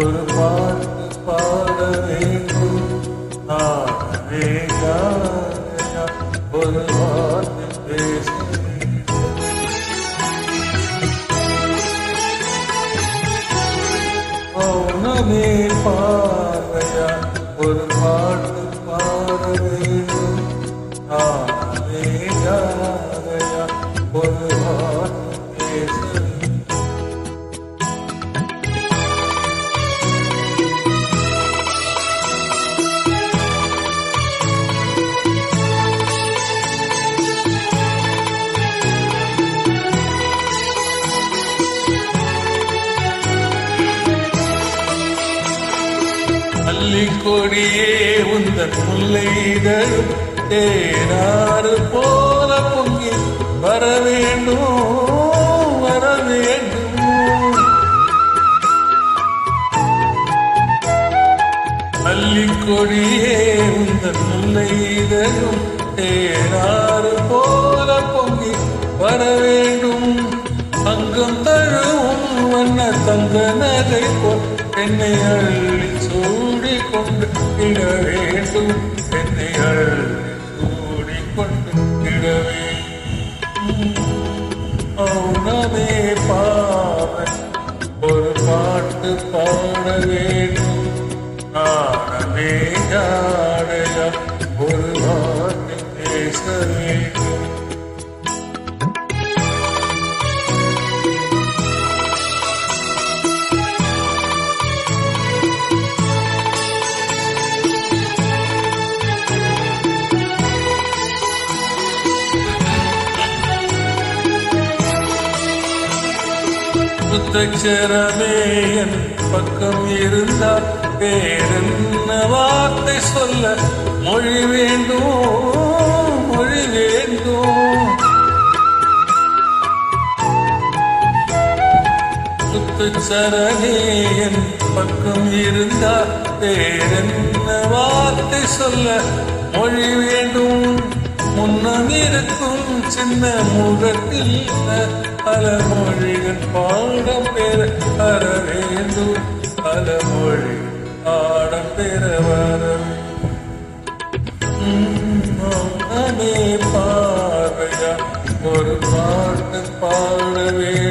ஒரு பாட்டு பாட வேண்டும். நானே யாரையா ஒரு வார்த்தை பேச மௌனமே பார்வையா ஒரு பாட்டு பாட வேண்டும். நானே யாரையா ஒரு வார்த்தை பேச கொடியே உந்தன் முல்லைதழும் தேனாறு போல பொங்கி வர வேண்டும் வர வேண்டும். கொடியே உந்தன் முல்லைதழும் தேனாறு போல பொங்கி வர வேண்டும். அங்கம் தழுவும் வண்ண தங்க நகை போல் என்னை அள்ளி சூடிக்கொண்டு இட வேண்டும். என்னை அள்ளி சூடிக்கொண்டு இட வேண்டும். மௌனமே பாவை ஒரு பாட்டு பாட வேண்டும். நானமே யாரையா ஒரு வார்த்தை பேச வேண்டும். புத்தச்சரமே என் பக்கம் இருந்தால் வேறென்ன வார்த்தை சொல்ல மொழி வேண்டும் மொழி வேண்டும். புத்தச்சரமே என் பக்கம் இருந்தால் வேறென்ன வார்த்தை சொல்ல மொழி வேண்டும். முன்னம் இருக்கும் சின்ன முகத்தில் பல மொழிகள் பாடம் பெற வர வேண்டும். பல மொழி பாடம் பெற வர வேண்டும். பார்வையா ஒரு பாட்டு பாட வேண்டும்.